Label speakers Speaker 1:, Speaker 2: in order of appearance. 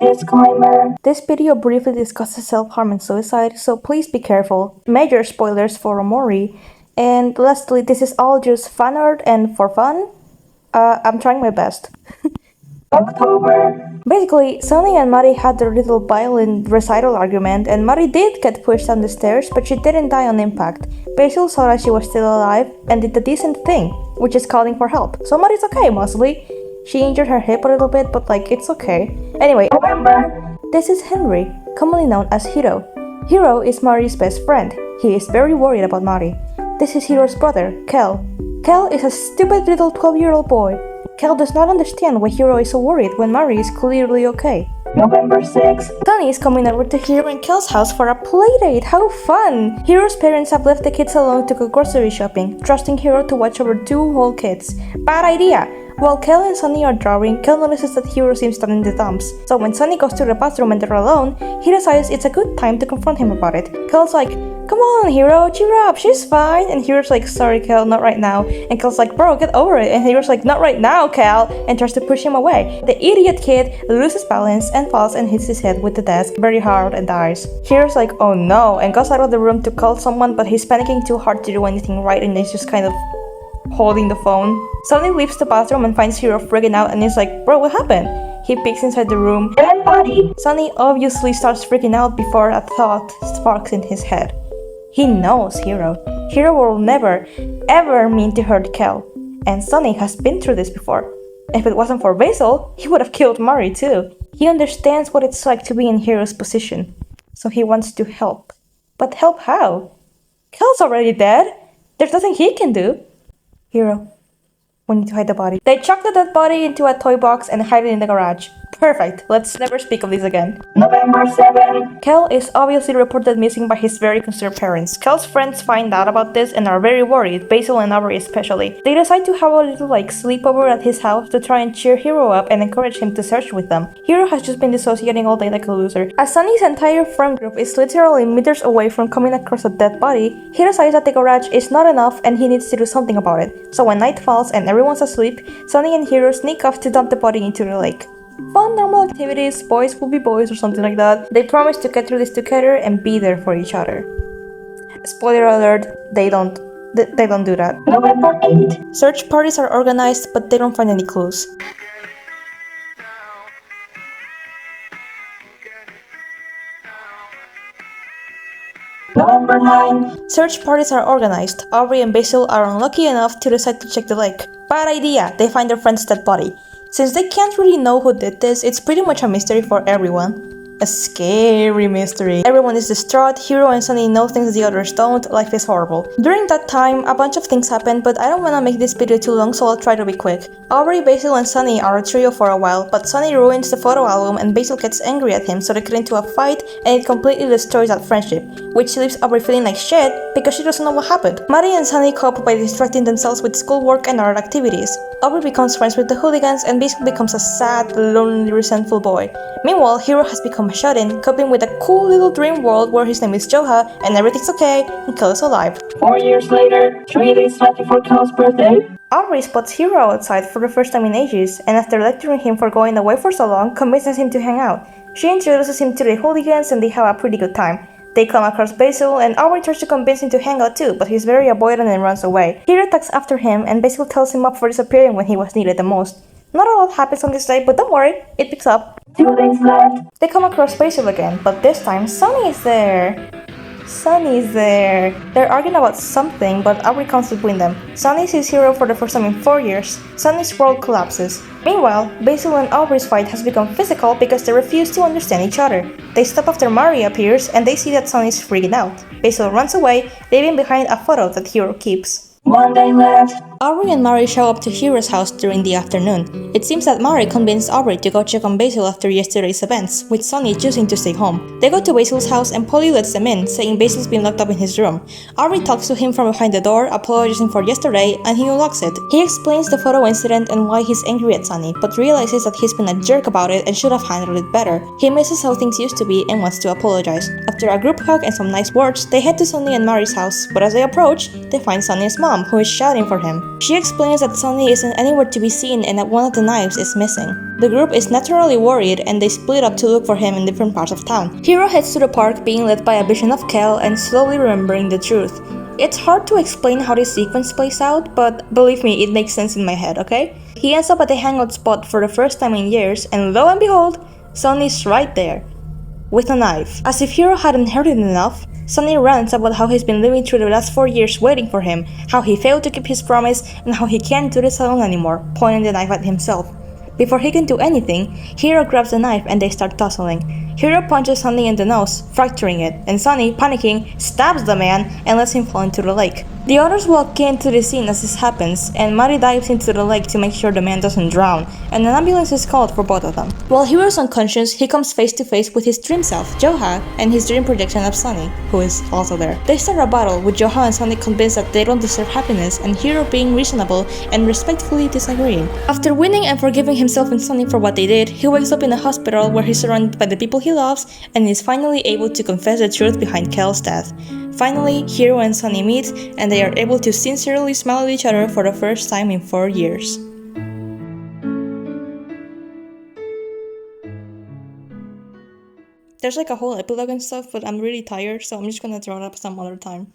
Speaker 1: Disclaimer. This video briefly discusses self-harm and suicide, so please be careful. Major spoilers for Omori. And lastly, this is all just fan art and for fun. I'm trying my best. October. Basically, Sunny and Mari had their little violin recital argument, and Mari did get pushed down the stairs, but she didn't die on impact. Basil saw that she was still alive and did the decent thing, which is calling for help. So Mari's okay, mostly. She injured her hip a little bit, but it's okay. Anyway, November. This is Henry, commonly known as Hiro. Hiro is Mari's best friend. He is very worried about Mari. This is Hiro's brother, Kel. Kel is a stupid little 12-year-old boy. Kel does not understand why Hiro is so worried when Mari is clearly okay. November 6th. Sunny is coming over to Hiro and Kel's house for a playdate. How fun! Hiro's parents have left the kids alone to go grocery shopping, trusting Hiro to watch over 2 whole kids. Bad idea! While Kel and Sunny are drawing, Kel notices that Hiro seems down in the dumps. So when Sunny goes to the bathroom and they're alone, he decides it's a good time to confront him about it. Kel's like, "Come on, Hiro, cheer up, she's fine." And Hiro's like, "Sorry, Kel, not right now." And Kel's like, "Bro, get over it." And Hiro's like, "Not right now, Kel," and tries to push him away. The idiot kid loses balance and falls and hits his head with the desk very hard and dies. Hiro's like, "Oh no," and goes out of the room to call someone, but he's panicking too hard to do anything right and he's just kind of holding the phone. Sunny leaves the bathroom and finds Hiro freaking out and he's like, "Bro, what happened?" He peeks inside the room. Dead body! Sunny obviously starts freaking out before a thought sparks in his head. He knows Hiro. Hiro will never, ever mean to hurt Kel. And Sunny has been through this before. If it wasn't for Basil, he would have killed Mari too. He understands what it's like to be in Hiro's position. So he wants to help. But help how? Kel's already dead. There's nothing he can do. Hiro, we need to hide the body. They chuck the dead body into a toy box and hide it in the garage. Perfect. Let's never speak of this again. November 7. Kel is obviously reported missing by his very concerned parents. Kel's friends find out about this and are very worried, Basil and Aubrey especially. They decide to have a little sleepover at his house to try and cheer Hiro up and encourage him to search with them. Hiro has just been dissociating all day like a loser. As Sunny's entire friend group is literally meters away from coming across a dead body, he decides that the garage is not enough and he needs to do something about it. So when night falls and everyone's asleep, Sunny and Hiro sneak off to dump the body into the lake. Fun, normal activities, boys will be boys or something like that. They promise to get through this together and be there for each other. Spoiler alert, they don't do that. November 8. Search parties are organized, but they don't find any clues. November 9. Search parties are organized. Aubrey and Basil are unlucky enough to decide to check the lake. Bad idea, they find their friend's dead body. Since they can't really know who did this, it's pretty much a mystery for everyone. A scary mystery. Everyone is distraught, Hiro and Sunny know things the others don't, life is horrible. During that time, a bunch of things happen, but I don't wanna make this video too long, so I'll try to be quick. Aubrey, Basil, and Sunny are a trio for a while, but Sunny ruins the photo album and Basil gets angry at him, so they get into a fight and it completely destroys that friendship, which leaves Aubrey feeling like shit because she doesn't know what happened. Mari and Sunny cope by distracting themselves with schoolwork and other activities. Aubrey becomes friends with the hooligans and Basil becomes a sad, lonely, resentful boy. Meanwhile, Hiro has become a shut-in, coping with a cool little dream world where his name is Joha and everything's okay and Kel is alive. 4 years later, 3 days left before Kel's birthday. Aubrey spots Hiro outside for the first time in ages, and after lecturing him for going away for so long, convinces him to hang out. She introduces him to the hooligans and they have a pretty good time. They come across Basil and Aubrey tries to convince him to hang out too, but he's very avoidant and runs away. Hiro attacks after him and Basil tells him up for disappearing when he was needed the most. Not a lot happens on this day, but don't worry, it picks up. 2 days left. They come across Basil again, but this time Sunny is there. Sunny's there. They're arguing about something, but Aubrey comes between them. Sunny sees Hiro for the first time in 4 years. Sunny's world collapses. Meanwhile, Basil and Aubrey's fight has become physical because they refuse to understand each other. They stop after Mari appears and they see that Sunny's freaking out. Basil runs away, leaving behind a photo that Hiro keeps. 1 day left. Aubrey and Mari show up to Hiro's house during the afternoon. It seems that Mari convinced Aubrey to go check on Basil after yesterday's events, with Sunny choosing to stay home. They go to Basil's house and Polly lets them in, saying Basil's been locked up in his room. Aubrey talks to him from behind the door, apologizing for yesterday, and he unlocks it. He explains the photo incident and why he's angry at Sunny, but realizes that he's been a jerk about it and should have handled it better. He misses how things used to be and wants to apologize. After a group hug and some nice words, they head to Sunny and Mari's house, but as they approach, they find Sunny's mom, who is shouting for him. She explains that Sunny isn't anywhere to be seen and that one of the knives is missing. The group is naturally worried and they split up to look for him in different parts of town. Hiro heads to the park being led by a vision of Kel and slowly remembering the truth. It's hard to explain how this sequence plays out, but believe me, it makes sense in my head, okay? He ends up at the hangout spot for the first time in years, and lo and behold, Sunny's right there, with a knife. As if Hiro hadn't heard it enough, Sunny rants about how he's been living through the last 4 years waiting for him, how he failed to keep his promise, and how he can't do this alone anymore, pointing the knife at himself. Before he can do anything, Hiro grabs the knife and they start tussling. Hiro punches Sunny in the nose, fracturing it, and Sunny, panicking, stabs the man and lets him fall into the lake. The others walk into the scene as this happens, and Mari dives into the lake to make sure the man doesn't drown, and an ambulance is called for both of them. While Hiro's unconscious, he comes face to face with his dream self, Joha, and his dream projection of Sunny, who is also there. They start a battle, with Joha and Sunny convinced that they don't deserve happiness, and Hiro being reasonable and respectfully disagreeing. After winning and forgiving himself and Sunny for what they did, he wakes up in a hospital where he's surrounded by the people he loves and is finally able to confess the truth behind Kel's death. Finally, Hiro and Sunny meet, and they are able to sincerely smile at each other for the first time in 4 years. There's like a whole epilogue and stuff, but I'm really tired, so I'm just gonna throw it up some other time.